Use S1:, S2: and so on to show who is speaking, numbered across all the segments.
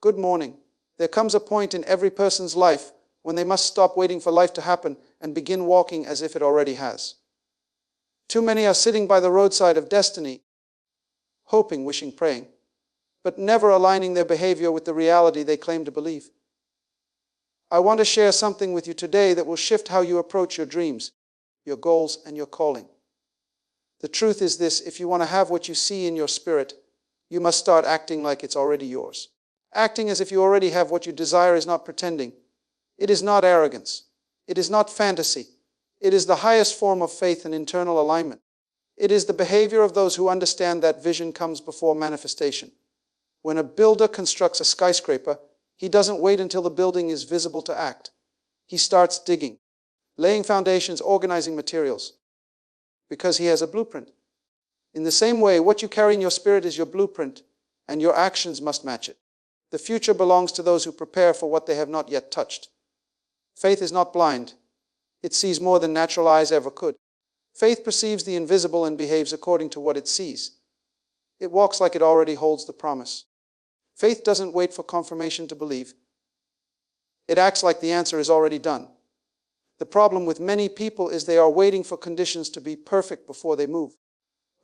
S1: Good morning. There comes a point in every person's life when they must stop waiting for life to happen and begin walking as if it already has. Too many are sitting by the roadside of destiny, hoping, wishing, praying, but never aligning their behavior with the reality they claim to believe. I want to share something with you today that will shift how you approach your dreams, your goals, and your calling. The truth is this: if you want to have what you see in your spirit, you must start acting like it's already yours. Acting as if you already have what you desire is not pretending. It is not arrogance. It is not fantasy. It is the highest form of faith and internal alignment. It is the behavior of those who understand that vision comes before manifestation. When a builder constructs a skyscraper, he doesn't wait until the building is visible to act. He starts digging, laying foundations, organizing materials, because he has a blueprint. In the same way, what you carry in your spirit is your blueprint, and your actions must match it. The future belongs to those who prepare for what they have not yet touched. Faith is not blind. It sees more than natural eyes ever could. Faith perceives the invisible and behaves according to what it sees. It walks like it already holds the promise. Faith doesn't wait for confirmation to believe. It acts like the answer is already done. The problem with many people is they are waiting for conditions to be perfect before they move.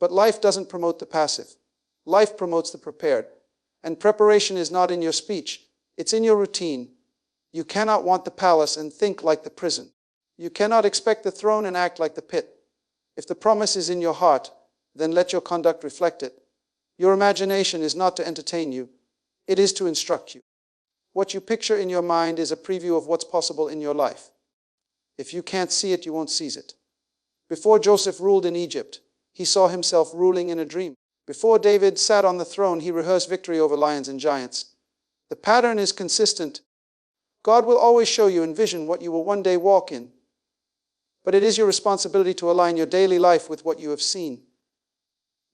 S1: But life doesn't promote the passive. Life promotes the prepared. And preparation is not in your speech. It's in your routine. You cannot want the palace and think like the prison. You cannot expect the throne and act like the pit. If the promise is in your heart, then let your conduct reflect it. Your imagination is not to entertain you. It is to instruct you. What you picture in your mind is a preview of what's possible in your life. If you can't see it, you won't seize it. Before Joseph ruled in Egypt, he saw himself ruling in a dream. Before David sat on the throne, he rehearsed victory over lions and giants. The pattern is consistent. God will always show you in vision what you will one day walk in. But it is your responsibility to align your daily life with what you have seen.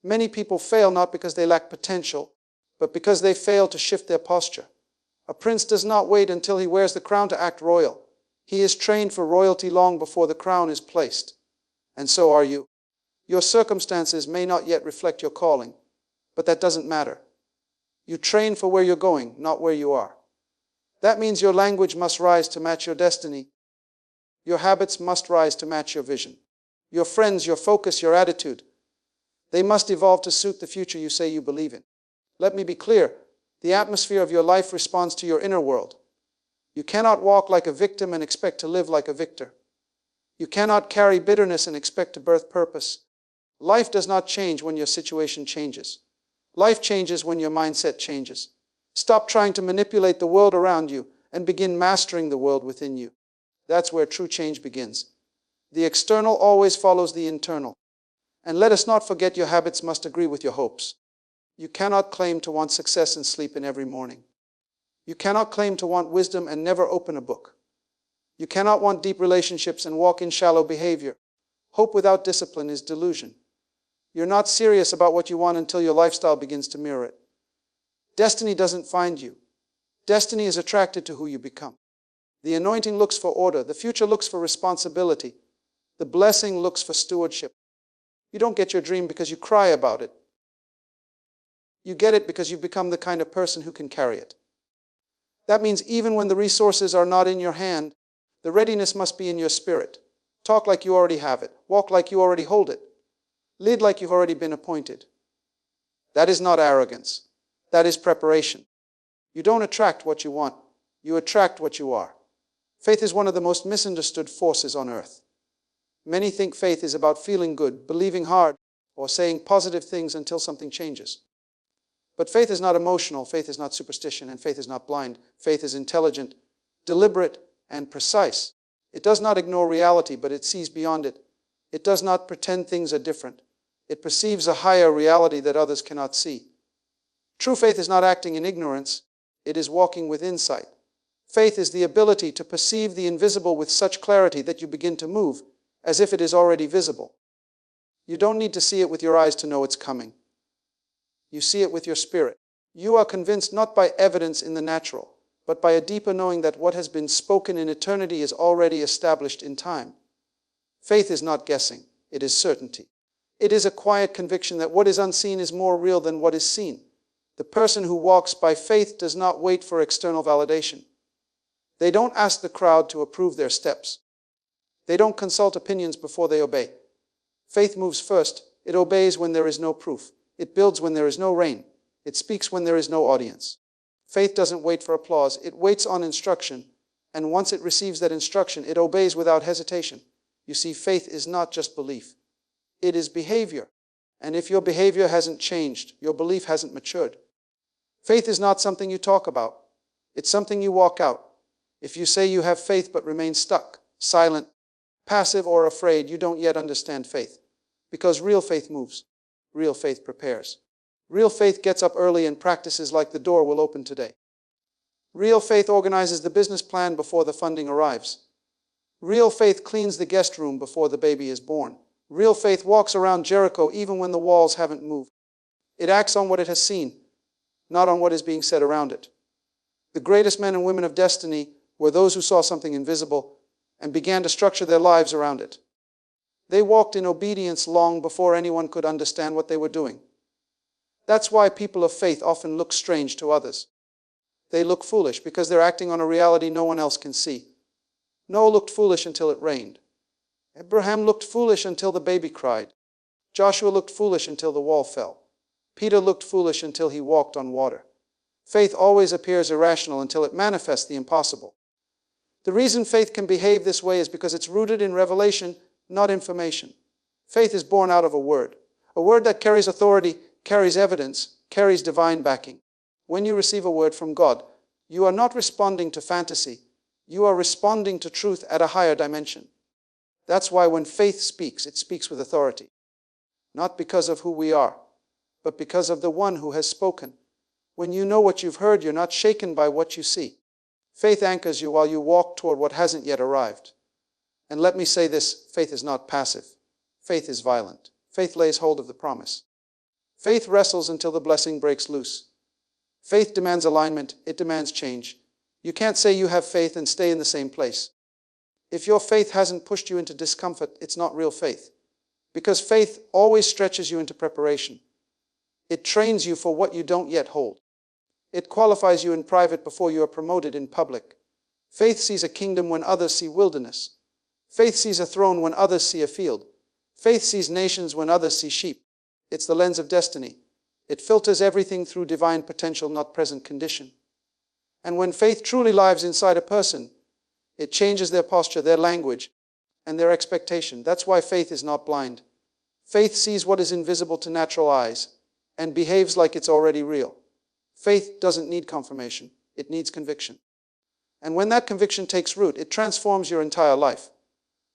S1: Many people fail not because they lack potential, but because they fail to shift their posture. A prince does not wait until he wears the crown to act royal. He is trained for royalty long before the crown is placed. And so are you. Your circumstances may not yet reflect your calling, but that doesn't matter. You train for where you're going, not where you are. That means your language must rise to match your destiny. Your habits must rise to match your vision. Your friends, your focus, your attitude, they must evolve to suit the future you say you believe in. Let me be clear. The atmosphere of your life responds to your inner world. You cannot walk like a victim and expect to live like a victor. You cannot carry bitterness and expect to birth purpose. Life does not change when your situation changes. Life changes when your mindset changes. Stop trying to manipulate the world around you and begin mastering the world within you. That's where true change begins. The external always follows the internal. And let us not forget, your habits must agree with your hopes. You cannot claim to want success and sleep in every morning. You cannot claim to want wisdom and never open a book. You cannot want deep relationships and walk in shallow behavior. Hope without discipline is delusion. You're not serious about what you want until your lifestyle begins to mirror it. Destiny doesn't find you. Destiny is attracted to who you become. The anointing looks for order. The future looks for responsibility. The blessing looks for stewardship. You don't get your dream because you cry about it. You get it because you become the kind of person who can carry it. That means even when the resources are not in your hand, the readiness must be in your spirit. Talk like you already have it. Walk like you already hold it. Lead like you've already been appointed. That is not arrogance. That is preparation. You don't attract what you want. You attract what you are. Faith is one of the most misunderstood forces on earth. Many think faith is about feeling good, believing hard, or saying positive things until something changes. But faith is not emotional, faith is not superstition, and faith is not blind. Faith is intelligent, deliberate, and precise. It does not ignore reality, but it sees beyond it. It does not pretend things are different. It perceives a higher reality that others cannot see. True faith is not acting in ignorance, it is walking with insight. Faith is the ability to perceive the invisible with such clarity that you begin to move as if it is already visible. You don't need to see it with your eyes to know it's coming. You see it with your spirit. You are convinced not by evidence in the natural, but by a deeper knowing that what has been spoken in eternity is already established in time. Faith is not guessing, it is certainty. It is a quiet conviction that what is unseen is more real than what is seen. The person who walks by faith does not wait for external validation. They don't ask the crowd to approve their steps. They don't consult opinions before they obey. Faith moves first. It obeys when there is no proof. It builds when there is no rain. It speaks when there is no audience. Faith doesn't wait for applause. It waits on instruction. And once it receives that instruction, it obeys without hesitation. You see, faith is not just belief. It is behavior. And if your behavior hasn't changed, your belief hasn't matured. Faith is not something you talk about. It's something you walk out. If you say you have faith but remain stuck, silent, passive, or afraid, you don't yet understand faith. Because real faith moves. Real faith prepares. Real faith gets up early and practices like the door will open today. Real faith organizes the business plan before the funding arrives. Real faith cleans the guest room before the baby is born. Real faith walks around Jericho even when the walls haven't moved. It acts on what it has seen, not on what is being said around it. The greatest men and women of destiny were those who saw something invisible and began to structure their lives around it. They walked in obedience long before anyone could understand what they were doing. That's why people of faith often look strange to others. They look foolish because they're acting on a reality no one else can see. Noah looked foolish until it rained. Abraham looked foolish until the baby cried. Joshua looked foolish until the wall fell. Peter looked foolish until he walked on water. Faith always appears irrational until it manifests the impossible. The reason faith can behave this way is because it's rooted in revelation, not information. Faith is born out of a word that carries authority, carries evidence, carries divine backing. When you receive a word from God, you are not responding to fantasy. You are responding to truth at a higher dimension. That's why when faith speaks, it speaks with authority. Not because of who we are, but because of the one who has spoken. When you know what you've heard, you're not shaken by what you see. Faith anchors you while you walk toward what hasn't yet arrived. And let me say this, faith is not passive. Faith is violent. Faith lays hold of the promise. Faith wrestles until the blessing breaks loose. Faith demands alignment. It demands change. You can't say you have faith and stay in the same place. If your faith hasn't pushed you into discomfort, it's not real faith. Because faith always stretches you into preparation. It trains you for what you don't yet hold. It qualifies you in private before you are promoted in public. Faith sees a kingdom when others see wilderness. Faith sees a throne when others see a field. Faith sees nations when others see sheep. It's the lens of destiny. It filters everything through divine potential, not present condition. And when faith truly lives inside a person, it changes their posture, their language, and their expectation. That's why faith is not blind. Faith sees what is invisible to natural eyes and behaves like it's already real. Faith doesn't need confirmation. It needs conviction. And when that conviction takes root, it transforms your entire life.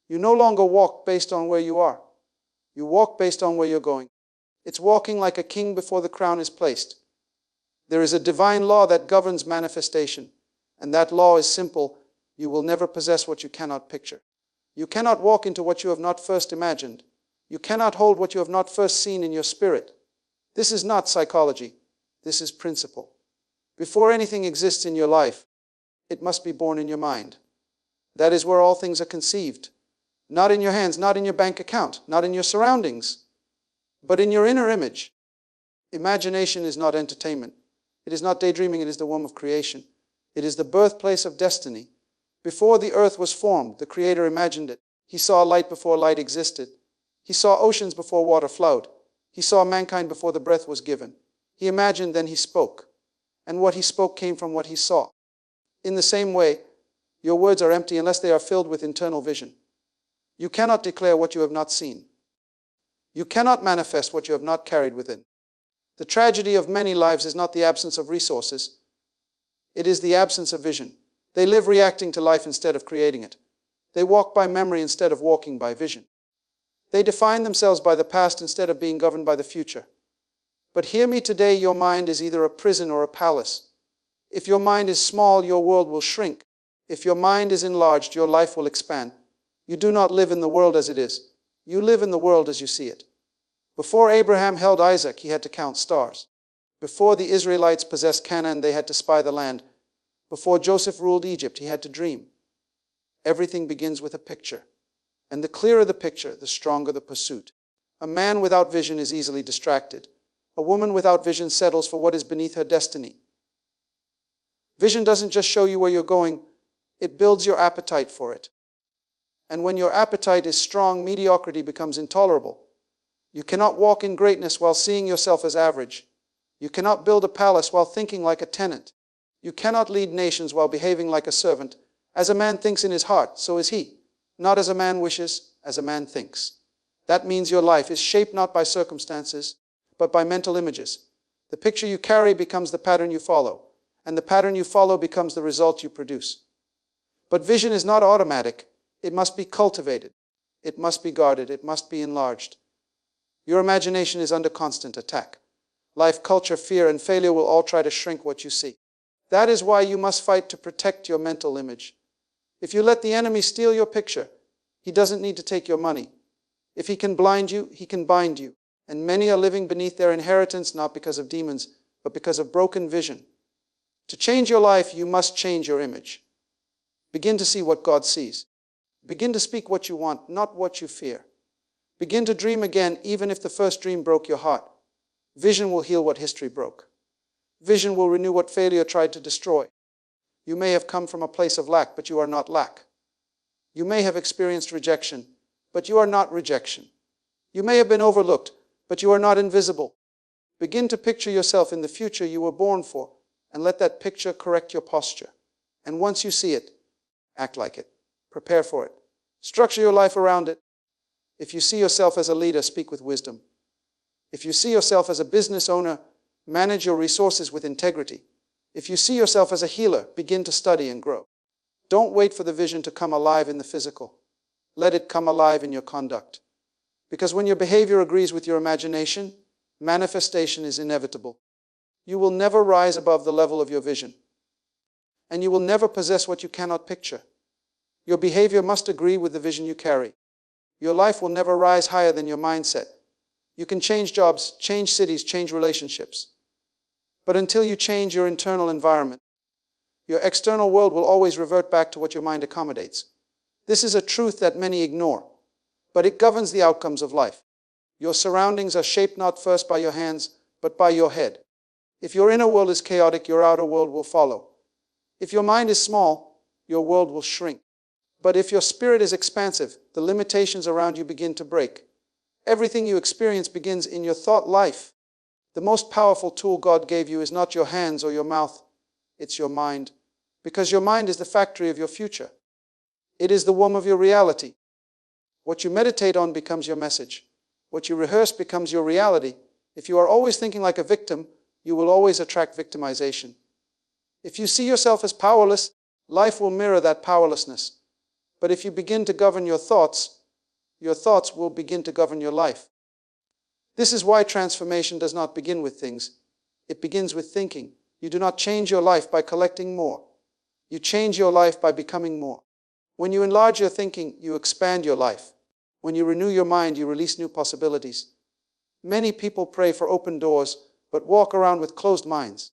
S1: You no longer walk based on where you are. You walk based on where you're going. It's walking like a king before the crown is placed. There is a divine law that governs manifestation, and that law is simple. You will never possess what you cannot picture. You cannot walk into what you have not first imagined. You cannot hold what you have not first seen in your spirit. This is not psychology. This is principle. Before anything exists in your life, it must be born in your mind. That is where all things are conceived. Not in your hands, not in your bank account, not in your surroundings, but in your inner image. Imagination is not entertainment. It is not daydreaming. It is the womb of creation. It is the birthplace of destiny. Before the earth was formed, the Creator imagined it. He saw light before light existed. He saw oceans before water flowed. He saw mankind before the breath was given. He imagined, then he spoke. And what he spoke came from what he saw. In the same way, your words are empty unless they are filled with internal vision. You cannot declare what you have not seen. You cannot manifest what you have not carried within. The tragedy of many lives is not the absence of resources. It is the absence of vision. They live reacting to life instead of creating it. They walk by memory instead of walking by vision. They define themselves by the past instead of being governed by the future. But hear me today, your mind is either a prison or a palace. If your mind is small, your world will shrink. If your mind is enlarged, your life will expand. You do not live in the world as it is. You live in the world as you see it. Before Abraham held Isaac, he had to count stars. Before the Israelites possessed Canaan, they had to spy the land. Before Joseph ruled Egypt, he had to dream. Everything begins with a picture. And the clearer the picture, the stronger the pursuit. A man without vision is easily distracted. A woman without vision settles for what is beneath her destiny. Vision doesn't just show you where you're going, it builds your appetite for it. And when your appetite is strong, mediocrity becomes intolerable. You cannot walk in greatness while seeing yourself as average. You cannot build a palace while thinking like a tenant. You cannot lead nations while behaving like a servant. As a man thinks in his heart, so is he. Not as a man wishes, as a man thinks. That means your life is shaped not by circumstances, but by mental images. The picture you carry becomes the pattern you follow, and the pattern you follow becomes the result you produce. But vision is not automatic. It must be cultivated. It must be guarded. It must be enlarged. Your imagination is under constant attack. Life, culture, fear, and failure will all try to shrink what you see. That is why you must fight to protect your mental image. If you let the enemy steal your picture, he doesn't need to take your money. If he can blind you, he can bind you. And many are living beneath their inheritance not because of demons, but because of broken vision. To change your life, you must change your image. Begin to see what God sees. Begin to speak what you want, not what you fear. Begin to dream again, even if the first dream broke your heart. Vision will heal what history broke. Vision will renew what failure tried to destroy. You may have come from a place of lack, but you are not lack. You may have experienced rejection, but you are not rejection. You may have been overlooked, but you are not invisible. Begin to picture yourself in the future you were born for, and let that picture correct your posture. And once you see it, act like it. Prepare for it. Structure your life around it. If you see yourself as a leader, speak with wisdom. If you see yourself as a business owner, manage your resources with integrity. If you see yourself as a healer, begin to study and grow. Don't wait for the vision to come alive in the physical. Let it come alive in your conduct. Because when your behavior agrees with your imagination, manifestation is inevitable. You will never rise above the level of your vision. And you will never possess what you cannot picture. Your behavior must agree with the vision you carry. Your life will never rise higher than your mindset. You can change jobs, change cities, change relationships. But until you change your internal environment, your external world will always revert back to what your mind accommodates. This is a truth that many ignore, but it governs the outcomes of life. Your surroundings are shaped not first by your hands, but by your head. If your inner world is chaotic, your outer world will follow. If your mind is small, your world will shrink. But if your spirit is expansive, the limitations around you begin to break. Everything you experience begins in your thought life. The most powerful tool God gave you is not your hands or your mouth, it's your mind. Because your mind is the factory of your future. It is the womb of your reality. What you meditate on becomes your message. What you rehearse becomes your reality. If you are always thinking like a victim, you will always attract victimization. If you see yourself as powerless, life will mirror that powerlessness. But if you begin to govern your thoughts will begin to govern your life. This is why transformation does not begin with things. It begins with thinking. You do not change your life by collecting more. You change your life by becoming more. When you enlarge your thinking, you expand your life. When you renew your mind, you release new possibilities. Many people pray for open doors, but walk around with closed minds.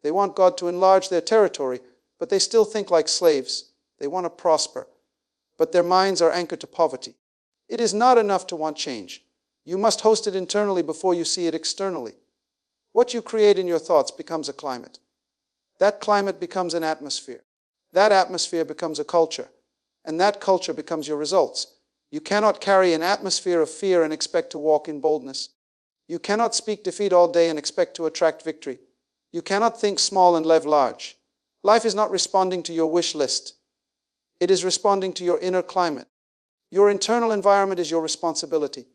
S1: They want God to enlarge their territory, but they still think like slaves. They want to prosper, but their minds are anchored to poverty. It is not enough to want change. You must host it internally before you see it externally. What you create in your thoughts becomes a climate. That climate becomes an atmosphere. That atmosphere becomes a culture. And that culture becomes your results. You cannot carry an atmosphere of fear and expect to walk in boldness. You cannot speak defeat all day and expect to attract victory. You cannot think small and live large. Life is not responding to your wish list. It is responding to your inner climate. Your internal environment is your responsibility.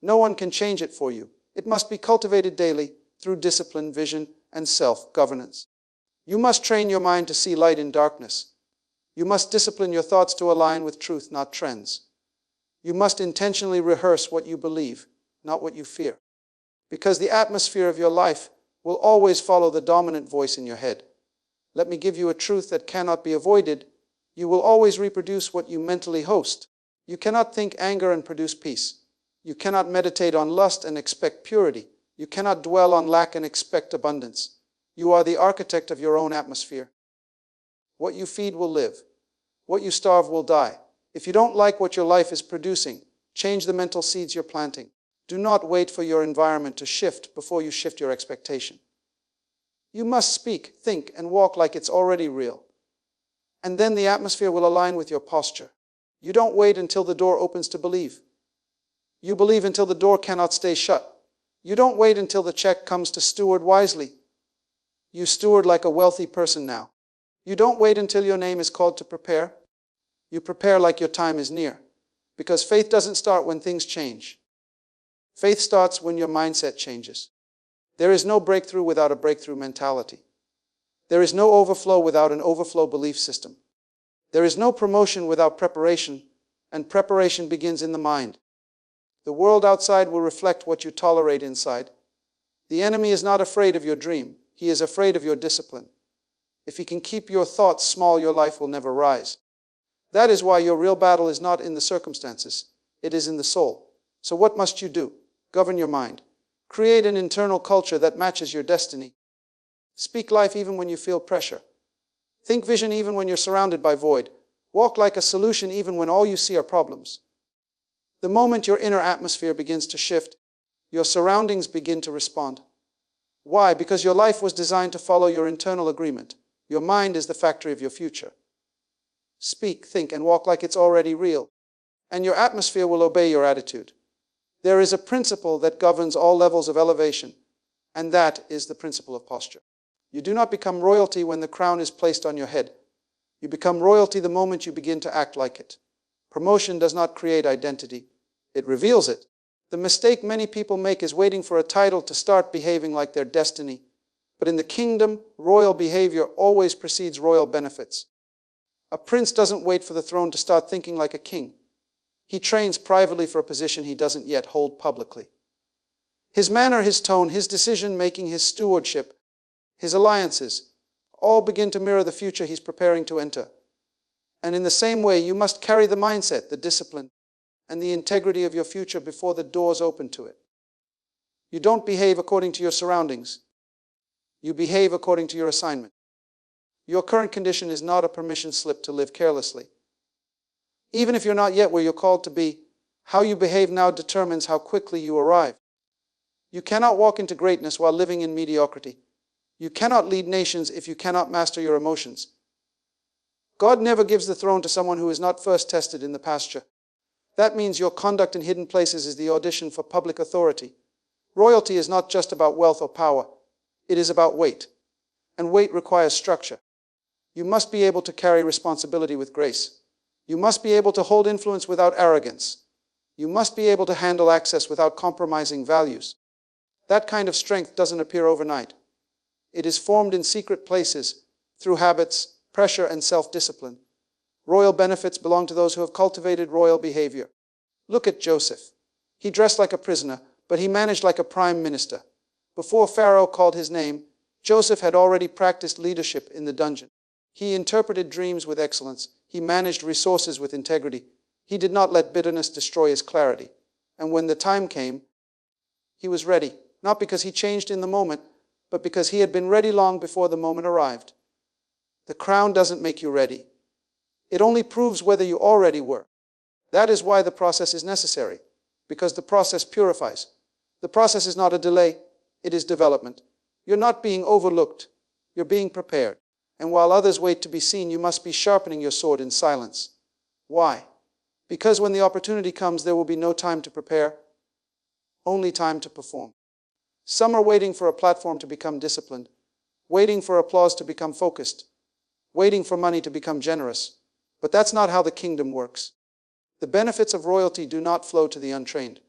S1: No one can change it for you. It must be cultivated daily through discipline, vision, and self-governance. You must train your mind to see light in darkness. You must discipline your thoughts to align with truth, not trends. You must intentionally rehearse what you believe, not what you fear. Because the atmosphere of your life will always follow the dominant voice in your head. Let me give you a truth that cannot be avoided. You will always reproduce what you mentally host. You cannot think anger and produce peace. You cannot meditate on lust and expect purity. You cannot dwell on lack and expect abundance. You are the architect of your own atmosphere. What you feed will live. What you starve will die. If you don't like what your life is producing, change the mental seeds you're planting. Do not wait for your environment to shift before you shift your expectation. You must speak, think, and walk like it's already real. And then the atmosphere will align with your posture. You don't wait until the door opens to believe. You believe until the door cannot stay shut. You don't wait until the check comes to steward wisely. You steward like a wealthy person now. You don't wait until your name is called to prepare. You prepare like your time is near. Because faith doesn't start when things change. Faith starts when your mindset changes. There is no breakthrough without a breakthrough mentality. There is no overflow without an overflow belief system. There is no promotion without preparation, and preparation begins in the mind. The world outside will reflect what you tolerate inside. The enemy is not afraid of your dream. He is afraid of your discipline. If he can keep your thoughts small, your life will never rise. That is why your real battle is not in the circumstances. It is in the soul. So what must you do? Govern your mind. Create an internal culture that matches your destiny. Speak life even when you feel pressure. Think vision even when you're surrounded by void. Walk like a solution even when all you see are problems. The moment your inner atmosphere begins to shift, your surroundings begin to respond. Why? Because your life was designed to follow your internal agreement. Your mind is the factory of your future. Speak, think, and walk like it's already real, and your atmosphere will obey your attitude. There is a principle that governs all levels of elevation, and that is the principle of posture. You do not become royalty when the crown is placed on your head. You become royalty the moment you begin to act like it. Promotion does not create identity. It reveals it. The mistake many people make is waiting for a title to start behaving like their destiny. But in the kingdom, royal behavior always precedes royal benefits. A prince doesn't wait for the throne to start thinking like a king. He trains privately for a position he doesn't yet hold publicly. His manner, his tone, his decision-making, his stewardship, his alliances, all begin to mirror the future he's preparing to enter. And in the same way, you must carry the mindset, the discipline, and the integrity of your future before the doors open to it. You don't behave according to your surroundings. You behave according to your assignment. Your current condition is not a permission slip to live carelessly. Even if you're not yet where you're called to be, how you behave now determines how quickly you arrive. You cannot walk into greatness while living in mediocrity. You cannot lead nations if you cannot master your emotions. God never gives the throne to someone who is not first tested in the pasture. That means your conduct in hidden places is the audition for public authority. Royalty is not just about wealth or power. It is about weight. And weight requires structure. You must be able to carry responsibility with grace. You must be able to hold influence without arrogance. You must be able to handle access without compromising values. That kind of strength doesn't appear overnight. It is formed in secret places through habits, pressure, and self-discipline. Royal benefits belong to those who have cultivated royal behavior. Look at Joseph. He dressed like a prisoner, but he managed like a prime minister. Before Pharaoh called his name, Joseph had already practiced leadership in the dungeon. He interpreted dreams with excellence. He managed resources with integrity. He did not let bitterness destroy his clarity. And when the time came, he was ready, not because he changed in the moment, but because he had been ready long before the moment arrived. The crown doesn't make you ready. It only proves whether you already were. That is why the process is necessary, because the process purifies. The process is not a delay, it is development. You're not being overlooked, you're being prepared. And while others wait to be seen, you must be sharpening your sword in silence. Why? Because when the opportunity comes, there will be no time to prepare, only time to perform. Some are waiting for a platform to become disciplined, waiting for applause to become focused, waiting for money to become generous. But that's not how the kingdom works. The benefits of royalty do not flow to the untrained.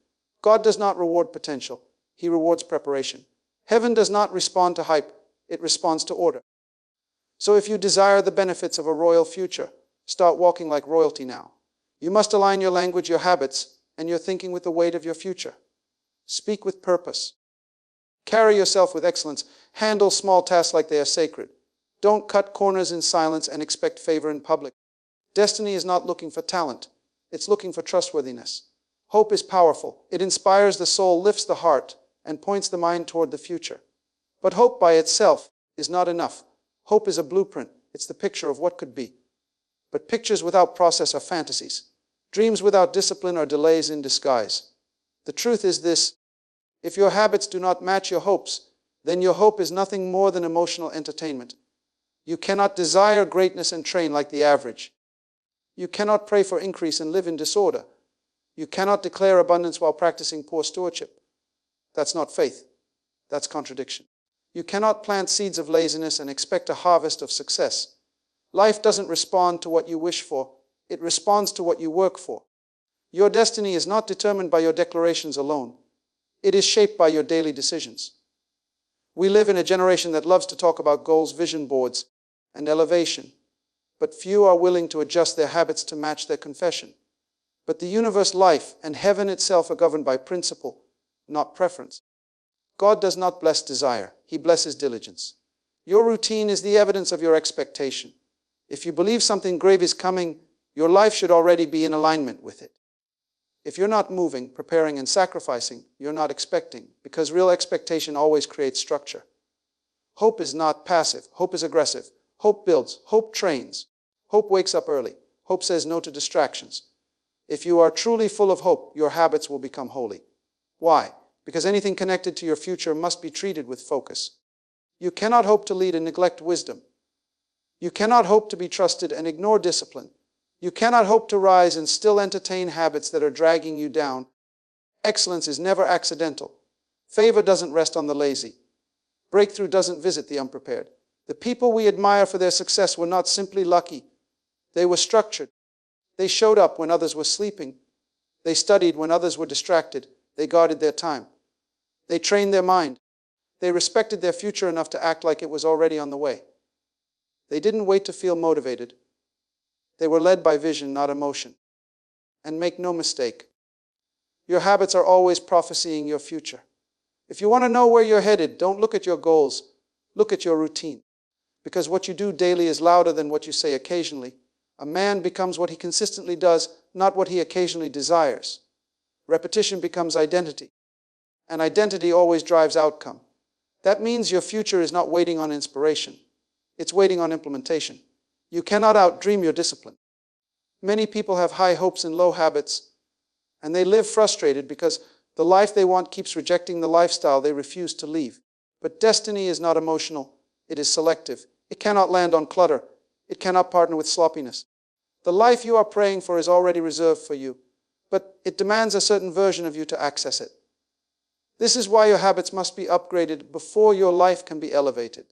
S1: God does not reward potential. He rewards preparation. Heaven does not respond to hype. It responds to order. So if you desire the benefits of a royal future, start walking like royalty now. You must align your language, your habits, and your thinking with the weight of your future. Speak with purpose. Carry yourself with excellence. Handle small tasks like they are sacred. Don't cut corners in silence and expect favor in public. Destiny is not looking for talent. It's looking for trustworthiness. Hope is powerful. It inspires the soul, lifts the heart, and points the mind toward the future. But hope by itself is not enough. Hope is a blueprint. It's the picture of what could be. But pictures without process are fantasies. Dreams without discipline are delays in disguise. The truth is this: if your habits do not match your hopes, then your hope is nothing more than emotional entertainment. You cannot desire greatness and train like the average. You cannot pray for increase and live in disorder. You cannot declare abundance while practicing poor stewardship. That's not faith. That's contradiction. You cannot plant seeds of laziness and expect a harvest of success. Life doesn't respond to what you wish for. It responds to what you work for. Your destiny is not determined by your declarations alone. It is shaped by your daily decisions. We live in a generation that loves to talk about goals, vision boards, and elevation, but few are willing to adjust their habits to match their confession. But the universe, life, and heaven itself are governed by principle, not preference. God does not bless desire. He blesses diligence. Your routine is the evidence of your expectation. If you believe something grave is coming, your life should already be in alignment with it. If you're not moving, preparing, and sacrificing, you're not expecting, because real expectation always creates structure. Hope is not passive. Hope is aggressive. Hope builds. Hope trains. Hope wakes up early. Hope says no to distractions. If you are truly full of hope, your habits will become holy. Why? Because anything connected to your future must be treated with focus. You cannot hope to lead and neglect wisdom. You cannot hope to be trusted and ignore discipline. You cannot hope to rise and still entertain habits that are dragging you down. Excellence is never accidental. Favor doesn't rest on the lazy. Breakthrough doesn't visit the unprepared. The people we admire for their success were not simply lucky. They were structured. They showed up when others were sleeping. They studied when others were distracted. They guarded their time. They trained their mind. They respected their future enough to act like it was already on the way. They didn't wait to feel motivated. They were led by vision, not emotion. And make no mistake, your habits are always prophesying your future. If you want to know where you're headed, don't look at your goals. Look at your routine. Because what you do daily is louder than what you say occasionally. A man becomes what he consistently does, not what he occasionally desires. Repetition becomes identity. And identity always drives outcome. That means your future is not waiting on inspiration. It's waiting on implementation. You cannot outdream your discipline. Many people have high hopes and low habits, and they live frustrated because the life they want keeps rejecting the lifestyle they refuse to leave. But destiny is not emotional. It is selective. It cannot land on clutter. It cannot partner with sloppiness. The life you are praying for is already reserved for you, but it demands a certain version of you to access it. This is why your habits must be upgraded before your life can be elevated.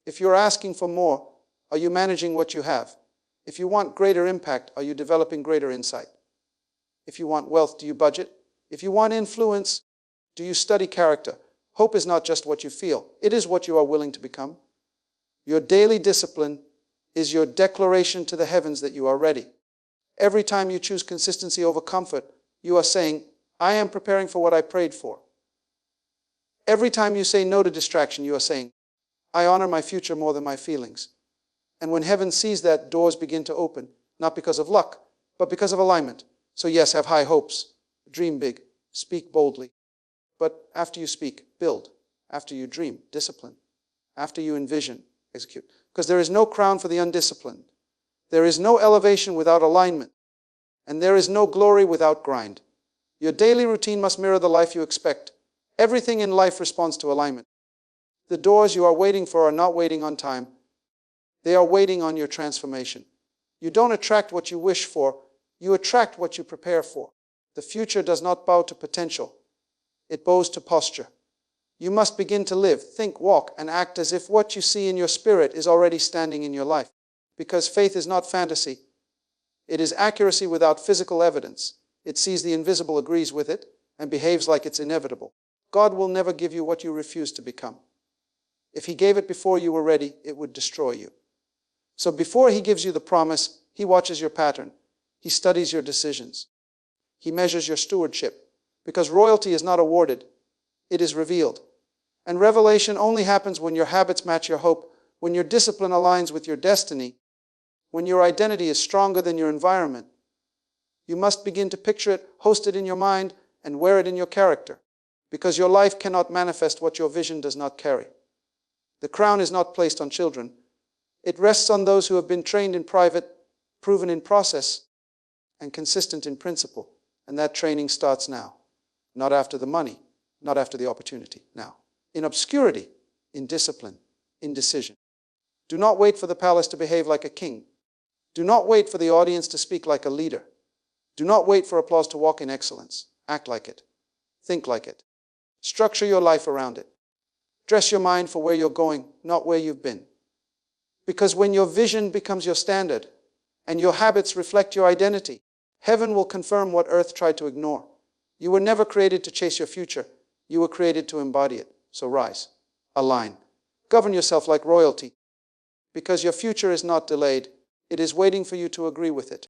S1: If you're asking for more, are you managing what you have? If you want greater impact, are you developing greater insight? If you want wealth, do you budget? If you want influence, do you study character? Hope is not just what you feel. It is what you are willing to become. Your daily discipline is your declaration to the heavens that you are ready. Every time you choose consistency over comfort, you are saying, I am preparing for what I prayed for. Every time you say no to distraction, you are saying, I honor my future more than my feelings. And when heaven sees that, doors begin to open, not because of luck, but because of alignment. So yes, have high hopes, dream big, speak boldly. But after you speak, build. After you dream, discipline. After you envision, execute. Because there is no crown for the undisciplined. There is no elevation without alignment. And there is no glory without grind. Your daily routine must mirror the life you expect. Everything in life responds to alignment. The doors you are waiting for are not waiting on time. They are waiting on your transformation. You don't attract what you wish for. You attract what you prepare for. The future does not bow to potential. It bows to posture. You must begin to live, think, walk, and act as if what you see in your spirit is already standing in your life. Because faith is not fantasy. It is accuracy without physical evidence. It sees the invisible, agrees with it, and behaves like it's inevitable. God will never give you what you refuse to become. If He gave it before you were ready, it would destroy you. So before He gives you the promise, He watches your pattern. He studies your decisions. He measures your stewardship. Because royalty is not awarded, it is revealed. And revelation only happens when your habits match your hope, when your discipline aligns with your destiny, when your identity is stronger than your environment. You must begin to picture it, host it in your mind, and wear it in your character. Because your life cannot manifest what your vision does not carry. The crown is not placed on children. It rests on those who have been trained in private, proven in process, and consistent in principle. And that training starts now. not after the money, not after the opportunity. Now, in obscurity, in discipline, in decision. Do not wait for the palace to behave like a king. Do not wait for the audience to speak like a leader. Do not wait for applause to walk in excellence. Act like it. Think like it. Structure your life around it. Dress your mind for where you're going, not where you've been. Because when your vision becomes your standard and your habits reflect your identity, heaven will confirm what earth tried to ignore. You were never created to chase your future. You were created to embody it. So rise, align, govern yourself like royalty. Because your future is not delayed. It is waiting for you to agree with it.